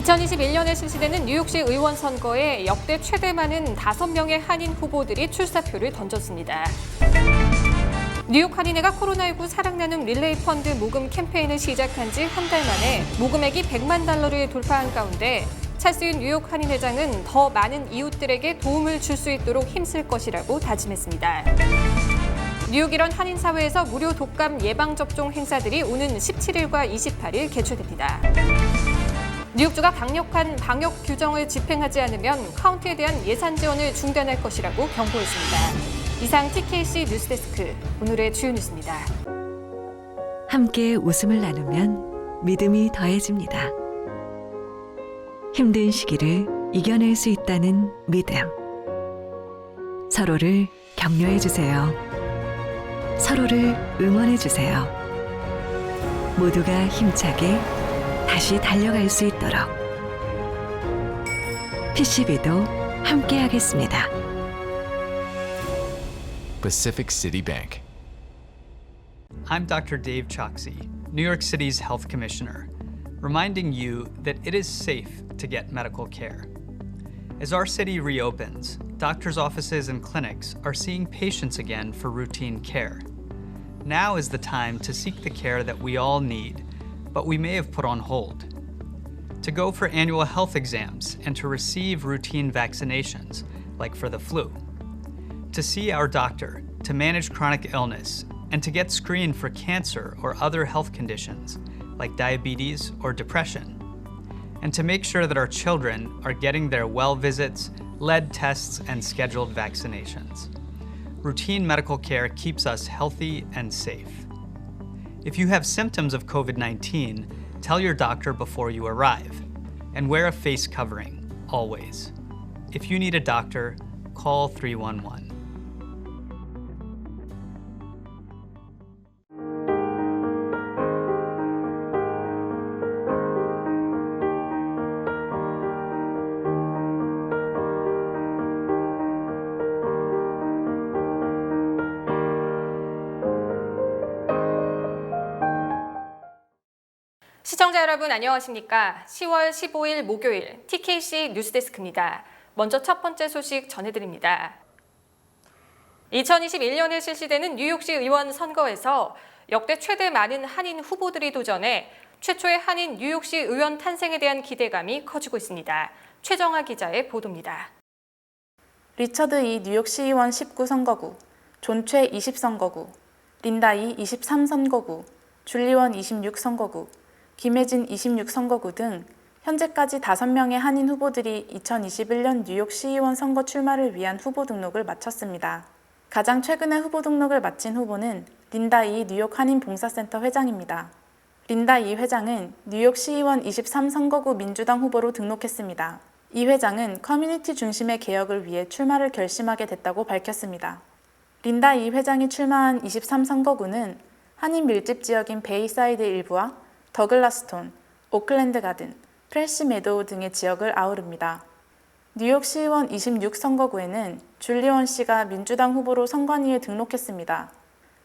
2021년에 실시되는 뉴욕시 의원 선거에 역대 최대 많은 5명의 한인 후보들이 출사표를 던졌습니다. 뉴욕 한인회가 코로나19 사랑 나눔 릴레이 펀드 모금 캠페인을 시작한 지 한 달 만에 모금액이 100만 달러를 돌파한 가운데 찰스윤 뉴욕 한인회장은 더 많은 이웃들에게 도움을 줄 수 있도록 힘쓸 것이라고 다짐했습니다. 뉴욕 일원 한인사회에서 무료 독감 예방접종 행사들이 오는 17일과 28일 개최됩니다. 뉴욕주가 강력한 방역 규정을 집행하지 않으면 카운티에 대한 예산 지원을 중단할 것이라고 경고했습니다. 이상 TKC 뉴스데스크, 오늘의 주요 뉴스입니다. 함께 웃음을 나누면 믿음이 더해집니다. 힘든 시기를 이겨낼 수 있다는 믿음. 서로를 격려해 주세요. 서로를 응원해 주세요. 모두가 힘차게 다시 달려갈 수 있도록 PCB도 함께하겠습니다. Pacific City Bank. I'm Dr. Dave Choksi, New York City's Health Commissioner, reminding you that it is safe to get medical care. As our city reopens, doctors' offices and clinics are seeing patients again for routine care. Now is the time to seek the care that we all need, but we may have put on hold. To go for annual health exams and to receive routine vaccinations, like for the flu. To see our doctor, to manage chronic illness, and to get screened for cancer or other health conditions, like diabetes or depression. And to make sure that our children are getting their well visits, lead tests, and scheduled vaccinations. Routine medical care keeps us healthy and safe. If you have symptoms of COVID-19, tell your doctor before you arrive, and wear a face covering, always. If you need a doctor, call 311. 시청자 여러분 안녕하십니까? 10월 15일 목요일 TKC 뉴스데스크입니다. 먼저 첫 번째 소식 전해드립니다. 2021년에 실시되는 뉴욕시 의원 선거에서 역대 최대 많은 한인 후보들이 도전해 최초의 한인 뉴욕시 의원 탄생에 대한 기대감이 커지고 있습니다. 최정아 기자의 보도입니다. 리처드 이 뉴욕시의원 19선거구, 존 최 20선거구, 린다 이 23선거구, 줄리원 26선거구, 김혜진 26선거구 등 현재까지 5명의 한인 후보들이 2021년 뉴욕 시의원 선거 출마를 위한 후보 등록을 마쳤습니다. 가장 최근에 후보 등록을 마친 후보는 린다 이 뉴욕 한인 봉사센터 회장입니다. 린다 이 회장은 뉴욕 시의원 23선거구 민주당 후보로 등록했습니다. 이 회장은 커뮤니티 중심의 개혁을 위해 출마를 결심하게 됐다고 밝혔습니다. 린다 이 회장이 출마한 23선거구는 한인 밀집 지역인 베이사이드 일부와 더글라스톤, 오클랜드 가든, 프레시 메도우 등의 지역을 아우릅니다. 뉴욕 시의원 26선거구에는 줄리원 씨가 민주당 후보로 선관위에 등록했습니다.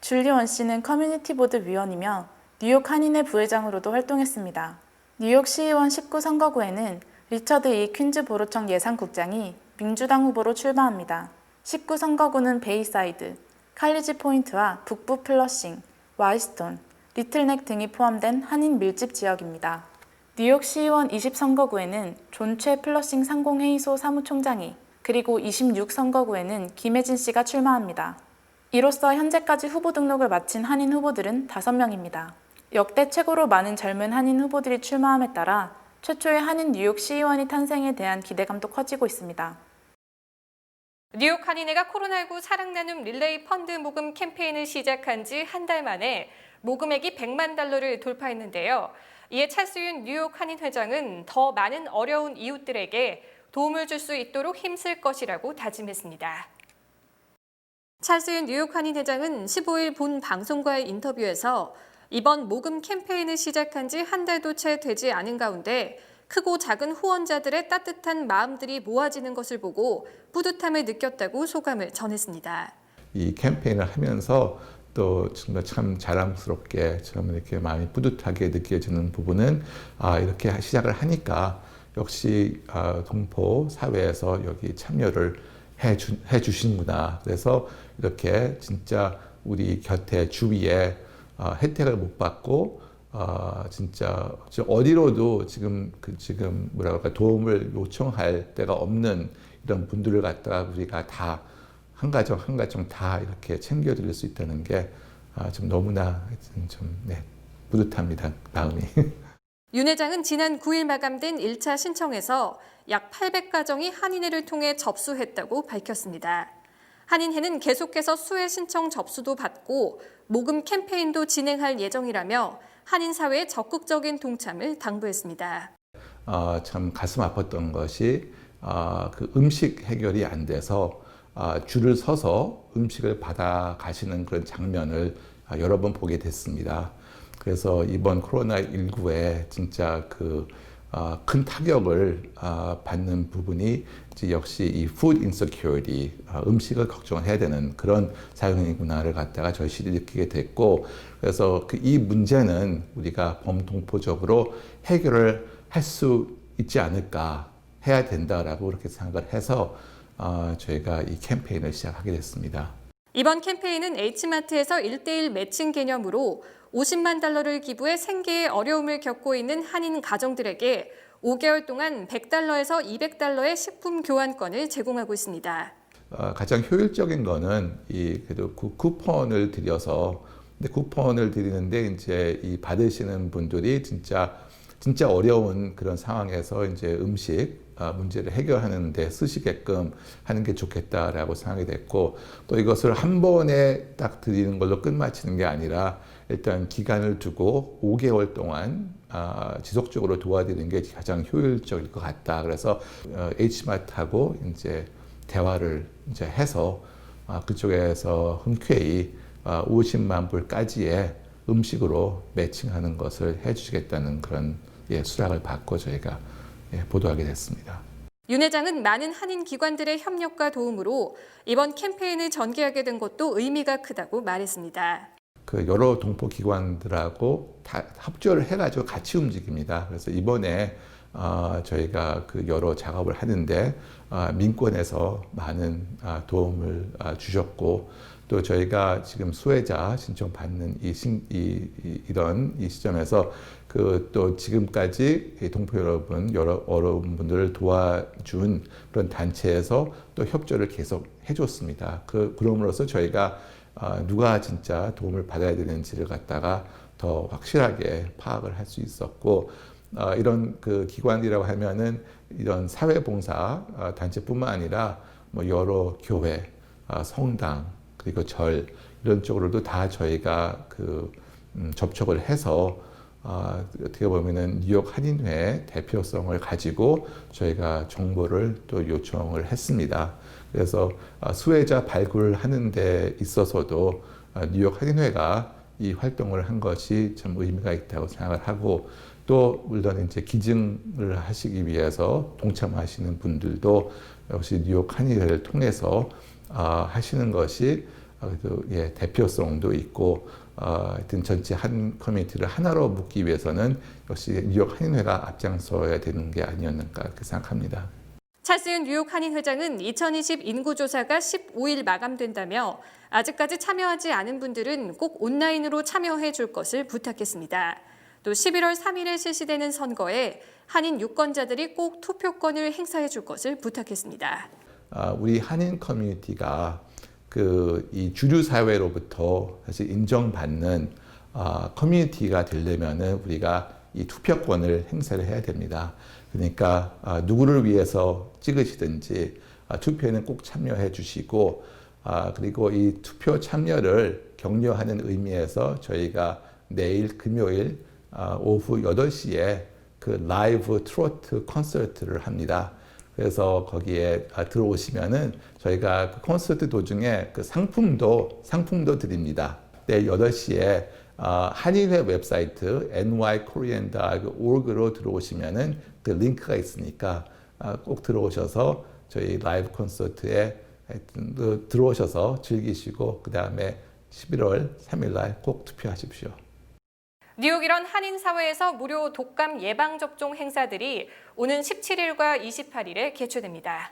줄리원 씨는 커뮤니티 보드 위원이며 뉴욕 한인회 부회장으로도 활동했습니다. 뉴욕 시의원 19선거구에는 리처드 이 퀸즈보로청 예산국장이 민주당 후보로 출마합니다. 19선거구는 베이사이드, 칼리지 포인트와 북부 플러싱, 와이스톤, 리틀넥 등이 포함된 한인 밀집 지역입니다. 뉴욕 시의원 20선거구에는 존 최 플러싱 상공회의소 사무총장이, 그리고 26선거구에는 김혜진 씨가 출마합니다. 이로써 현재까지 후보 등록을 마친 한인 후보들은 5명입니다. 역대 최고로 많은 젊은 한인 후보들이 출마함에 따라 최초의 한인 뉴욕 시의원이 탄생에 대한 기대감도 커지고 있습니다. 뉴욕 한인회가 코로나19 사랑 나눔 릴레이 펀드 모금 캠페인을 시작한 지 한 달 만에 모금액이 100만 달러를 돌파했는데요. 이에 찰스윤 뉴욕 한인 회장은 더 많은 어려운 이웃들에게 도움을 줄 수 있도록 힘쓸 것이라고 다짐했습니다. 찰스윤 뉴욕 한인 회장은 15일 본 방송과의 인터뷰에서 이번 모금 캠페인을 시작한 지 한 달도 채 되지 않은 가운데 크고 작은 후원자들의 따뜻한 마음들이 모아지는 것을 보고 뿌듯함을 느꼈다고 소감을 전했습니다. 이 캠페인을 하면서 또 정말 참 자랑스럽게 참 이렇게 마음이 뿌듯하게 느껴지는 부분은 이렇게 시작을 하니까 역시 동포 사회에서 여기 참여를 해 주시는구나. 그래서 이렇게 진짜 우리 곁에 주위에 혜택을 못 받고 진짜 어디로도 지금 뭐라 그럴까 도움을 요청할 데가 없는 이런 분들을 갖다가 우리가 다 한 가정 한 가정 다 이렇게 챙겨드릴 수 있다는 게 좀 너무나 좀 뿌듯합니다. 마음이. 윤 회장은 지난 9일 마감된 1차 신청에서 약 800가정이 한인회를 통해 접수했다고 밝혔습니다. 한인회는 계속해서 수혜 신청 접수도 받고 모금 캠페인도 진행할 예정이라며 한인 사회의 적극적인 동참을 당부했습니다. 참 가슴 아팠던 것이 그 음식 해결이 안 돼서 줄을 서서 음식을 받아 가시는 그런 장면을 여러 번 보게 됐습니다. 그래서 이번 코로나19에 진짜 큰 타격을 받는 부분이 역시 이 food insecurity, 음식을 걱정해야 되는 그런 사연이구나를 갖다가 절실히 느끼게 됐고, 그래서 이 문제는 우리가 범동포적으로 해결을 할 수 있지 않을까, 해야 된다라고 그렇게 생각을 해서 저희가 이 캠페인을 시작하게 됐습니다. 이번 캠페인은 H마트에서 1:1 매칭 개념으로 50만 달러를 기부해 생계에 어려움을 겪고 있는 한인 가정들에게 5개월 동안 $100에서 $200의 식품 교환권을 제공하고 있습니다. 가장 효율적인 거는 그래도 쿠폰을 드려서, 근데 쿠폰을 드리는데 이제 이 받으시는 분들이 진짜 어려운 그런 상황에서 이제 음식 문제를 해결하는 데 쓰시게끔 하는 게 좋겠다라고 생각이 됐고, 또 이것을 한 번에 딱 드리는 걸로 끝마치는 게 아니라 일단 기간을 두고 5개월 동안 지속적으로 도와드리는 게 가장 효율적일 것 같다. 그래서 H마트하고 이제 대화를 이제 해서 그쪽에서 흔쾌히 50만 불까지의 음식으로 매칭하는 것을 해주시겠다는 그런 수락을 받고 저희가 보도하게 됐습니다. 윤 회장은 많은 한인 기관들의 협력과 도움으로 이번 캠페인을 전개하게 된 것도 의미가 크다고 말했습니다. 여러 동포 기관들하고 다 합조를 해가지고 같이 움직입니다. 그래서 이번에 저희가 여러 작업을 하는데 민권에서 많은 도움을 주셨고, 또 저희가 지금 수혜자 신청 받는 이런 시점에서 또 지금까지 동포 여러분들을 도와준 그런 단체에서 또 협조를 계속 해줬습니다. 그럼으로써 저희가 누가 진짜 도움을 받아야 되는지를 갖다가 더 확실하게 파악을 할 수 있었고, 이런 기관이라고 하면은 이런 사회봉사 단체뿐만 아니라 여러 교회, 성당, 그리고 절 이런 쪽으로도 다 저희가 접촉을 해서 어떻게 보면은 뉴욕 한인회 대표성을 가지고 저희가 정보를 또 요청을 했습니다. 그래서 수혜자 발굴하는 데 있어서도 뉴욕 한인회가 이 활동을 한 것이 참 의미가 있다고 생각을 하고, 또 물론 이제 기증을 하시기 위해서 동참하시는 분들도 역시 뉴욕 한인회를 통해서 하시는 것이 대표성도 있고, 하여튼 전체 한 커뮤니티를 하나로 묶기 위해서는 역시 뉴욕 한인회가 앞장서야 되는 게 아니었는가 그렇게 생각합니다. 찰스윤 뉴욕 한인 회장은 2020 인구조사가 15일 마감된다며 아직까지 참여하지 않은 분들은 꼭 온라인으로 참여해 줄 것을 부탁했습니다. 또 11월 3일에 실시되는 선거에 한인 유권자들이 꼭 투표권을 행사해 줄 것을 부탁했습니다. 우리 한인 커뮤니티가 이 주류 사회로부터 사실 인정받는 커뮤니티가 되려면은 우리가 이 투표권을 행사를 해야 됩니다. 그러니까 누구를 위해서 찍으시든지 투표에는 꼭 참여해 주시고, 그리고 이 투표 참여를 격려하는 의미에서 저희가 내일 금요일 오후 8시에 라이브 트로트 콘서트를 합니다. 그래서 거기에 들어오시면은 저희가 콘서트 도중에 상품도 드립니다. 내일 8시에 한인회 웹사이트 nykorean.org로 들어오시면은 링크가 있으니까 꼭 들어오셔서 저희 라이브 콘서트에 들어오셔서 즐기시고, 그 다음에 11월 3일 날 꼭 투표하십시오. 뉴욕 일원 한인사회에서 무료 독감 예방접종 행사들이 오는 17일과 28일에 개최됩니다.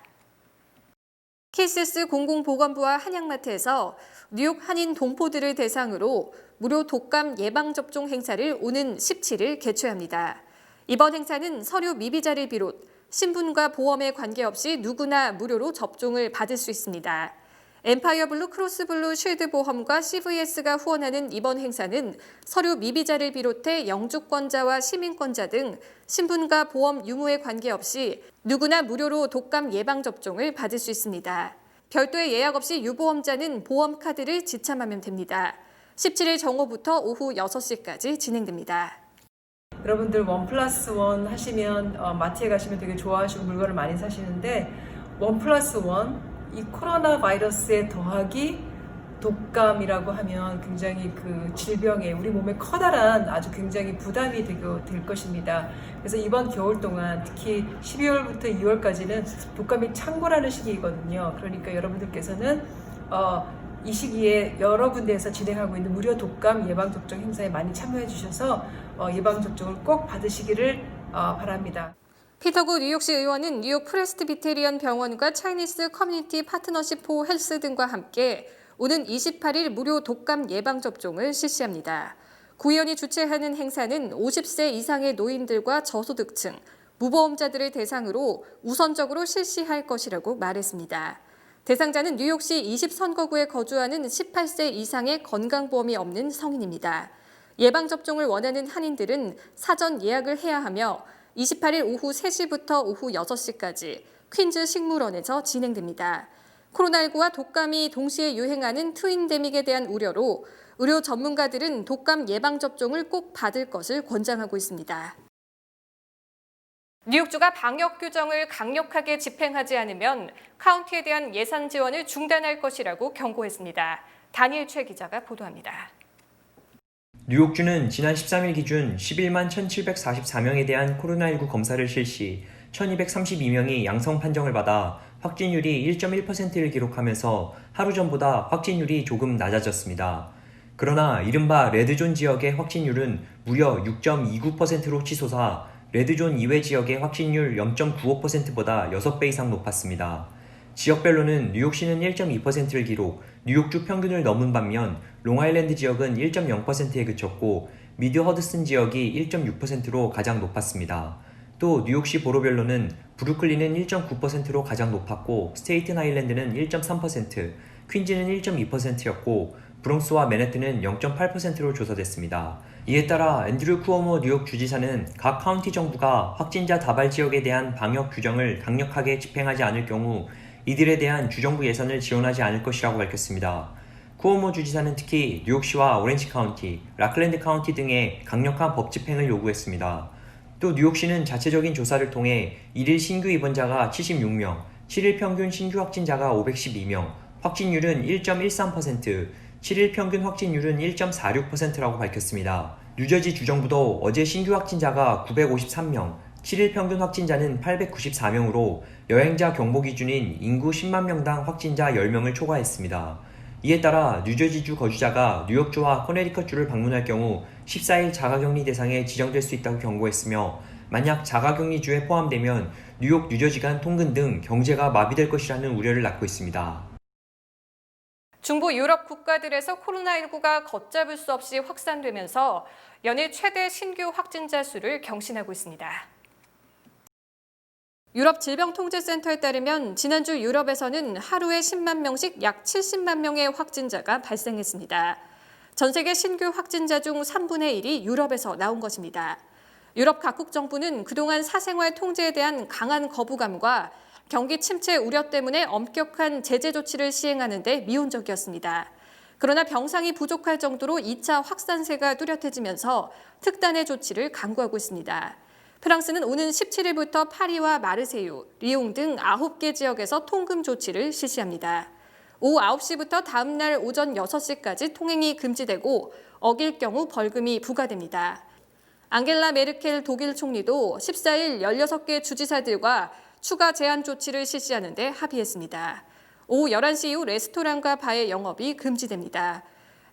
KCS 공공보건부와 한양마트에서 뉴욕 한인 동포들을 대상으로 무료 독감 예방접종 행사를 오는 17일 개최합니다. 이번 행사는 서류 미비자를 비롯 신분과 보험에 관계없이 누구나 무료로 접종을 받을 수 있습니다. 엠파이어 블루, 크로스 블루, 쉴드 보험과 CVS가 후원하는 이번 행사는 서류 미비자를 비롯해 영주권자와 시민권자 등 신분과 보험 유무에 관계없이 누구나 무료로 독감 예방접종을 받을 수 있습니다. 별도의 예약 없이 유보험자는 보험카드를 지참하면 됩니다. 17일 정오부터 오후 6시까지 진행됩니다. 여러분들 1+1 하시면 마트에 가시면 되게 좋아하시고 물건을 많이 사시는데 1+1 이 코로나 바이러스에 더하기 독감이라고 하면 굉장히 그 질병에 우리 몸에 커다란 아주 굉장히 부담이 될 것입니다. 그래서 이번 겨울 동안 특히 12월부터 2월까지는 독감이 창궐하는 시기이거든요. 그러니까 여러분들께서는 이 시기에 여러 군데에서 진행하고 있는 무료 독감 예방접종 행사에 많이 참여해 주셔서 예방접종을 꼭 받으시기를 바랍니다. 피터구 뉴욕시 의원은 뉴욕 프레스비테리언 병원과 차이니스 커뮤니티 파트너십 포 헬스 등과 함께 오는 28일 무료 독감 예방접종을 실시합니다. 구의원이 주최하는 행사는 50세 이상의 노인들과 저소득층, 무보험자들을 대상으로 우선적으로 실시할 것이라고 말했습니다. 대상자는 뉴욕시 20선거구에 거주하는 18세 이상의 건강보험이 없는 성인입니다. 예방접종을 원하는 한인들은 사전 예약을 해야 하며 28일 오후 3시부터 오후 6시까지 퀸즈 식물원에서 진행됩니다. 코로나19와 독감이 동시에 유행하는 트윈데믹에 대한 우려로 의료 전문가들은 독감 예방접종을 꼭 받을 것을 권장하고 있습니다. 뉴욕주가 방역 규정을 강력하게 집행하지 않으면 카운티에 대한 예산 지원을 중단할 것이라고 경고했습니다. 다니엘 최 기자가 보도합니다. 뉴욕주는 지난 13일 기준 11만 1,744명에 대한 코로나19 검사를 실시, 1,232명이 양성 판정을 받아 확진율이 1.1%를 기록하면서 하루 전보다 확진율이 조금 낮아졌습니다. 그러나 이른바 레드존 지역의 확진율은 무려 6.29%로 치솟아 레드존 이외 지역의 확진율 0.95%보다 6배 이상 높았습니다. 지역별로는 뉴욕시는 1.2%를 기록, 뉴욕주 평균을 넘은 반면 롱아일랜드 지역은 1.0%에 그쳤고 미드 허드슨 지역이 1.6%로 가장 높았습니다. 또 뉴욕시 보로별로는 브루클린은 1.9%로 가장 높았고 스테이튼 아일랜드는 1.3%, 퀸즈는 1.2%였고 브롱스와 맨해튼은 0.8%로 조사됐습니다. 이에 따라 앤드류 쿠오모 뉴욕 주지사는 각 카운티 정부가 확진자 다발 지역에 대한 방역 규정을 강력하게 집행하지 않을 경우 이들에 대한 주정부 예산을 지원하지 않을 것이라고 밝혔습니다. 쿠오모 주지사는 특히 뉴욕시와 오렌지 카운티, 라클랜드 카운티 등의 강력한 법 집행을 요구했습니다. 또 뉴욕시는 자체적인 조사를 통해 1일 신규 입원자가 76명, 7일 평균 신규 확진자가 512명, 확진율은 1.13%, 7일 평균 확진율은 1.46%라고 밝혔습니다. 뉴저지 주정부도 어제 신규 확진자가 953명, 7일 평균 확진자는 894명으로 여행자 경보 기준인 인구 10만 명당 확진자 10명을 초과했습니다. 이에 따라 뉴저지주 거주자가 뉴욕주와 코네티컷주를 방문할 경우 14일 자가격리 대상에 지정될 수 있다고 경고했으며 만약 자가격리주에 포함되면 뉴욕, 뉴저지 간 통근 등 경제가 마비될 것이라는 우려를 낳고 있습니다. 중부 유럽 국가들에서 코로나19가 걷잡을 수 없이 확산되면서 연일 최대 신규 확진자 수를 경신하고 있습니다. 유럽 질병통제센터에 따르면 지난주 유럽에서는 하루에 10만 명씩 약 70만 명의 확진자가 발생했습니다. 전 세계 신규 확진자 중 3분의 1이 유럽에서 나온 것입니다. 유럽 각국 정부는 그동안 사생활 통제에 대한 강한 거부감과 경기 침체 우려 때문에 엄격한 제재 조치를 시행하는 데 미온적이었습니다. 그러나 병상이 부족할 정도로 2차 확산세가 뚜렷해지면서 특단의 조치를 강구하고 있습니다. 프랑스는 오는 17일부터 파리와 마르세유, 리옹 등 9개 지역에서 통금 조치를 실시합니다. 오후 9시부터 다음 날 오전 6시까지 통행이 금지되고 어길 경우 벌금이 부과됩니다. 앙겔라 메르켈 독일 총리도 14일 16개 주지사들과 추가 제한 조치를 실시하는 데 합의했습니다. 오후 11시 이후 레스토랑과 바의 영업이 금지됩니다.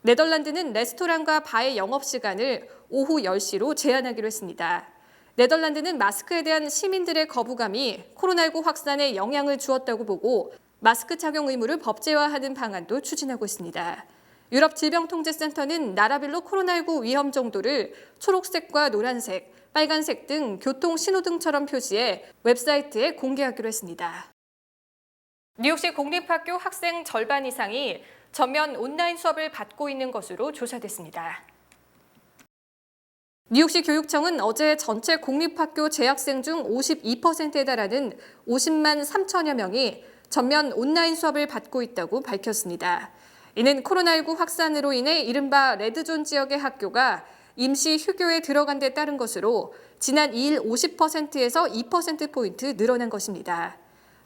네덜란드는 레스토랑과 바의 영업시간을 오후 10시로 제한하기로 했습니다. 네덜란드는 마스크에 대한 시민들의 거부감이 코로나19 확산에 영향을 주었다고 보고 마스크 착용 의무를 법제화하는 방안도 추진하고 있습니다. 유럽질병통제센터는 나라별로 코로나19 위험 정도를 초록색과 노란색, 빨간색 등 교통 신호등처럼 표시해 웹사이트에 공개하기로 했습니다. 뉴욕시 공립학교 학생 절반 이상이 전면 온라인 수업을 받고 있는 것으로 조사됐습니다. 뉴욕시 교육청은 어제 전체 공립학교 재학생 중 52%에 달하는 50만 3천여 명이 전면 온라인 수업을 받고 있다고 밝혔습니다. 이는 코로나19 확산으로 인해 이른바 레드존 지역의 학교가 임시 휴교에 들어간 데 따른 것으로 지난 2일 50%에서 2%포인트 늘어난 것입니다.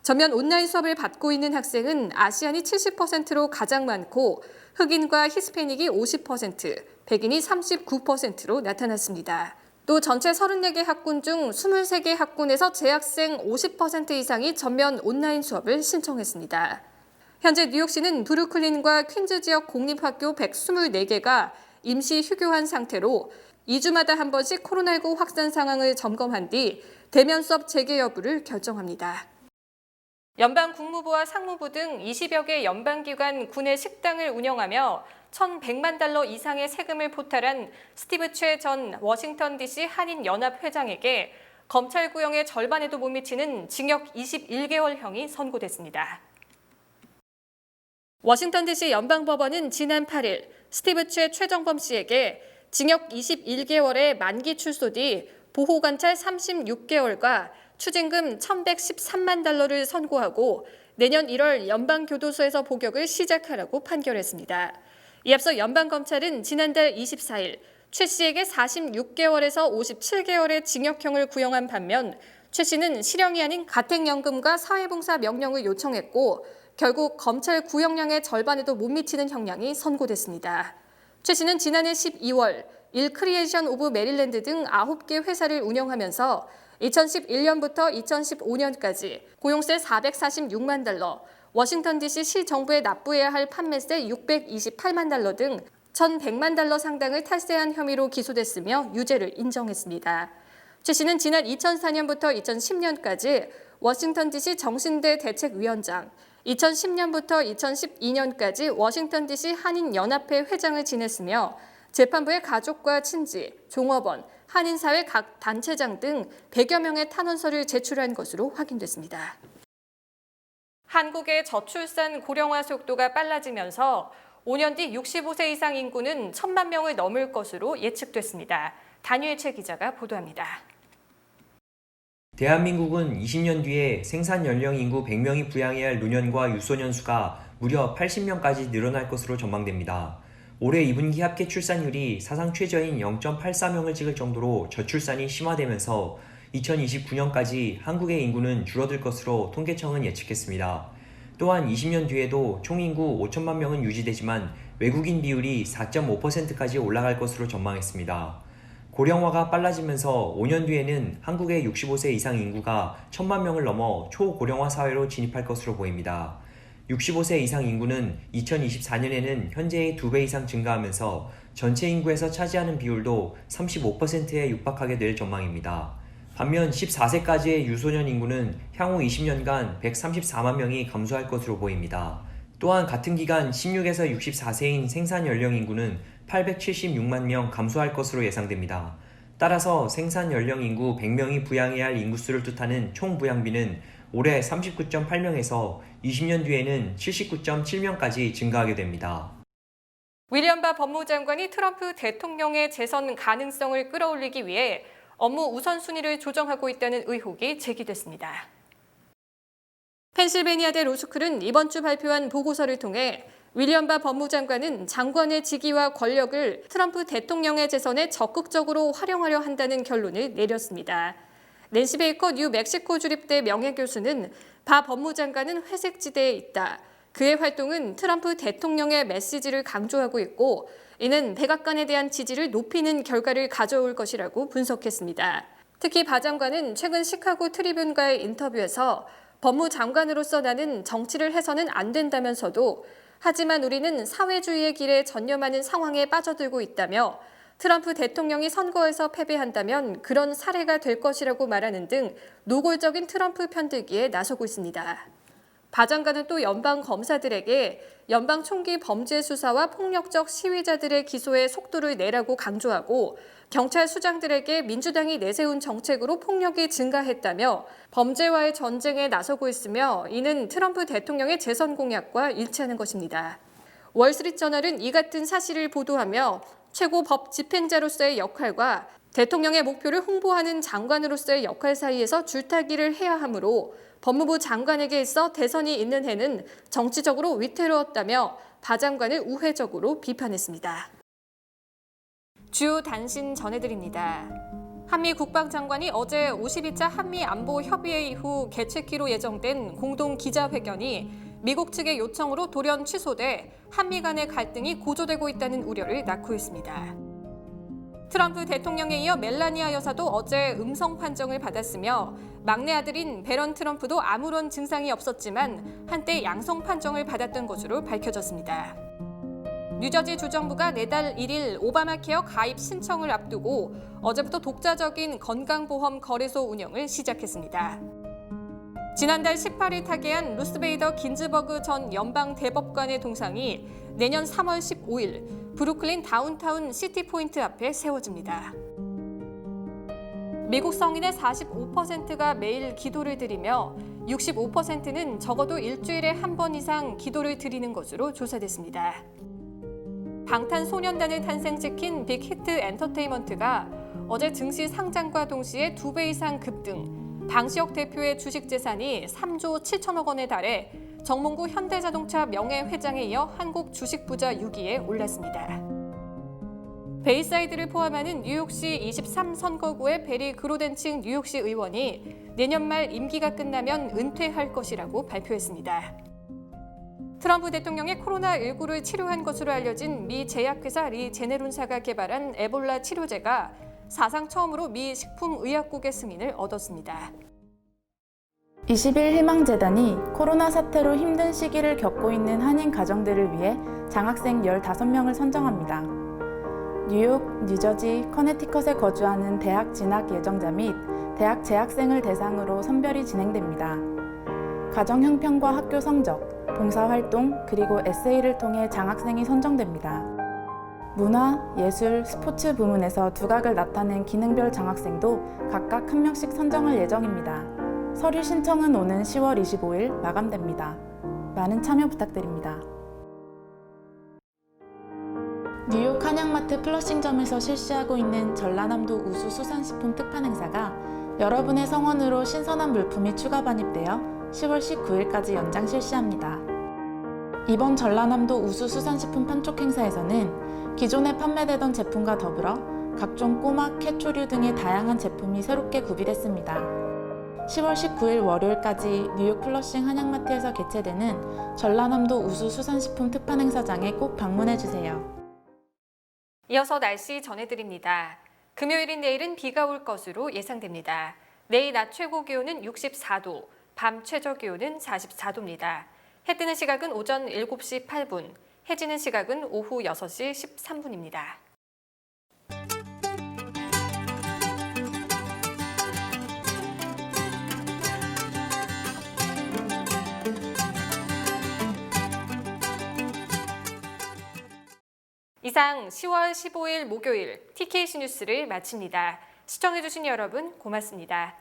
전면 온라인 수업을 받고 있는 학생은 아시안이 70%로 가장 많고 흑인과 히스패닉이 50%, 백인이 39%로 나타났습니다. 또 전체 34개 학군 중 23개 학군에서 재학생 50% 이상이 전면 온라인 수업을 신청했습니다. 현재 뉴욕시는 브루클린과 퀸즈 지역 공립학교 124개가 임시 휴교한 상태로 2주마다 한 번씩 코로나19 확산 상황을 점검한 뒤 대면 수업 재개 여부를 결정합니다. 연방 국무부와 상무부 등 20여 개 연방기관 구내 식당을 운영하며 1,100만 달러 이상의 세금을 포탈한 스티브 최 전 워싱턴 DC 한인연합 회장에게 검찰 구형의 절반에도 못 미치는 징역 21개월형이 선고됐습니다. 워싱턴 DC 연방법원은 지난 8일 스티브 최 최정범 씨에게 징역 21개월의 만기 출소 뒤 보호관찰 36개월과 추징금 1,113만 달러를 선고하고 내년 1월 연방교도소에서 복역을 시작하라고 판결했습니다. 이 앞서 연방검찰은 지난달 24일 최 씨에게 46개월에서 57개월의 징역형을 구형한 반면 최 씨는 실형이 아닌 가택연금과 사회봉사 명령을 요청했고 결국 검찰 구형량의 절반에도 못 미치는 형량이 선고됐습니다. 최 씨는 지난해 12월 일크리에이션 오브 메릴랜드 등 9개 회사를 운영하면서 2011년부터 2015년까지 고용세 446만 달러, 워싱턴 DC 시 정부에 납부해야 할 판매세 628만 달러 등 1,100만 달러 상당을 탈세한 혐의로 기소됐으며 유죄를 인정했습니다. 최 씨는 지난 2004년부터 2010년까지 워싱턴 DC 정신대 대책위원장, 2010년부터 2012년까지 워싱턴 DC 한인연합회 회장을 지냈으며 재판부에 가족과 친지, 종업원, 한인사회 각 단체장 등 100여 명의 탄원서를 제출한 것으로 확인됐습니다. 한국의 저출산 고령화 속도가 빨라지면서 5년 뒤 65세 이상 인구는 1,000만 명을 넘을 것으로 예측됐습니다. 단유해채 기자가 보도합니다. 대한민국은 20년 뒤에 생산 연령 인구 100명이 부양해야 할 노년과 유소년 수가 무려 80명까지 늘어날 것으로 전망됩니다. 올해 2분기 합계 출산율이 사상 최저인 0.84명을 찍을 정도로 저출산이 심화되면서 2029년까지 한국의 인구는 줄어들 것으로 통계청은 예측했습니다. 또한 20년 뒤에도 총인구 5천만 명은 유지되지만 외국인 비율이 4.5%까지 올라갈 것으로 전망했습니다. 고령화가 빨라지면서 5년 뒤에는 한국의 65세 이상 인구가 1,000만 명을 넘어 초고령화 사회로 진입할 것으로 보입니다. 65세 이상 인구는 2024년에는 현재의 2배 이상 증가하면서 전체 인구에서 차지하는 비율도 35%에 육박하게 될 전망입니다. 반면 14세까지의 유소년 인구는 향후 20년간 134만 명이 감소할 것으로 보입니다. 또한 같은 기간 16에서 64세인 생산 연령 인구는 876만 명 감소할 것으로 예상됩니다. 따라서 생산 연령 인구 100명이 부양해야 할 인구수를 뜻하는 총 부양비는 올해 39.8명에서 20년 뒤에는 79.7명까지 증가하게 됩니다. 윌리엄 바 법무장관이 트럼프 대통령의 재선 가능성을 끌어올리기 위해 업무 우선순위를 조정하고 있다는 의혹이 제기됐습니다. 펜실베니아대 로스쿨은 이번 주 발표한 보고서를 통해 윌리엄 바 법무장관은 장관의 직위와 권력을 트럼프 대통령의 재선에 적극적으로 활용하려 한다는 결론을 내렸습니다. 낸시 베이커 뉴멕시코 주립대 명예교수는 바 법무장관은 회색지대에 있다. 그의 활동은 트럼프 대통령의 메시지를 강조하고 있고 이는 백악관에 대한 지지를 높이는 결과를 가져올 것이라고 분석했습니다. 특히 바 장관은 최근 시카고 트리뷴과의 인터뷰에서 법무장관으로서 나는 정치를 해서는 안 된다면서도 하지만 우리는 사회주의의 길에 전념하는 상황에 빠져들고 있다며 트럼프 대통령이 선거에서 패배한다면 그런 사례가 될 것이라고 말하는 등 노골적인 트럼프 편들기에 나서고 있습니다. 바 장관은 또 연방 검사들에게 연방 총기 범죄 수사와 폭력적 시위자들의 기소에 속도를 내라고 강조하고 경찰 수장들에게 민주당이 내세운 정책으로 폭력이 증가했다며 범죄와의 전쟁에 나서고 있으며 이는 트럼프 대통령의 재선 공약과 일치하는 것입니다. 월스트리트저널은 이 같은 사실을 보도하며 최고 법 집행자로서의 역할과 대통령의 목표를 홍보하는 장관으로서의 역할 사이에서 줄타기를 해야 하므로 법무부 장관에게 있어 대선이 있는 해는 정치적으로 위태로웠다며 바 장관을 우회적으로 비판했습니다. 주요 단신 전해드립니다. 한미 국방장관이 어제 52차 한미 안보 협의회 이후 개최키로 예정된 공동 기자회견이 미국 측의 요청으로 돌연 취소돼 한미 간의 갈등이 고조되고 있다는 우려를 낳고 있습니다. 트럼프 대통령에 이어 멜라니아 여사도 어제 음성 판정을 받았으며 막내 아들인 베런 트럼프도 아무런 증상이 없었지만 한때 양성 판정을 받았던 것으로 밝혀졌습니다. 뉴저지 주정부가 내달 1일 오바마 케어 가입 신청을 앞두고 어제부터 독자적인 건강보험 거래소 운영을 시작했습니다. 지난달 18일 타계한 루스 베이더 긴즈버그 전 연방 대법관의 동상이 내년 3월 15일 브루클린 다운타운 시티포인트 앞에 세워집니다. 미국 성인의 45%가 매일 기도를 드리며 65%는 적어도 일주일에 한 번 이상 기도를 드리는 것으로 조사됐습니다. 방탄소년단을 탄생시킨 빅히트 엔터테인먼트가 어제 증시 상장과 동시에 2배 이상 급등, 방시혁 대표의 주식 재산이 3조 7천억 원에 달해 정몽구 현대자동차 명예회장에 이어 한국 주식 부자 6위에 올랐습니다. 베이사이드를 포함하는 뉴욕시 23선거구의 베리 그로덴칭 뉴욕시 의원이 내년 말 임기가 끝나면 은퇴할 것이라고 발표했습니다. 트럼프 대통령의 코로나19를 치료한 것으로 알려진 미 제약회사 리 제네론사가 개발한 에볼라 치료제가 사상 처음으로 미 식품의약국의 승인을 얻었습니다. 20일 희망재단이 코로나 사태로 힘든 시기를 겪고 있는 한인 가정들을 위해 장학생 15명을 선정합니다. 뉴욕, 뉴저지, 커네티컷에 거주하는 대학 진학 예정자 및 대학 재학생을 대상으로 선별이 진행됩니다. 가정 형편과 학교 성적, 봉사활동, 그리고 에세이를 통해 장학생이 선정됩니다. 문화, 예술, 스포츠 부문에서 두각을 나타낸 기능별 장학생도 각각 1명씩 선정할 예정입니다. 서류 신청은 오는 10월 25일 마감됩니다. 많은 참여 부탁드립니다. 뉴욕 한양마트 플러싱점에서 실시하고 있는 전라남도 우수 수산식품 특판 행사가 여러분의 성원으로 신선한 물품이 추가 반입되어 10월 19일까지 연장 실시합니다. 이번 전라남도 우수 수산식품 판촉 행사에서는 기존에 판매되던 제품과 더불어 각종 꼬막, 캐초류 등의 다양한 제품이 새롭게 구비됐습니다. 10월 19일 월요일까지 뉴욕 플러싱 한양마트에서 개최되는 전라남도 우수 수산식품 특판 행사장에 꼭 방문해주세요. 이어서 날씨 전해드립니다. 금요일인 내일은 비가 올 것으로 예상됩니다. 내일 낮 최고 기온은 64도, 밤 최저 기온은 44도입니다. 해 뜨는 시각은 오전 7시 8분, 해 지는 시각은 오후 6시 13분입니다. 이상 10월 15일 목요일 TKC 뉴스를 마칩니다. 시청해주신 여러분 고맙습니다.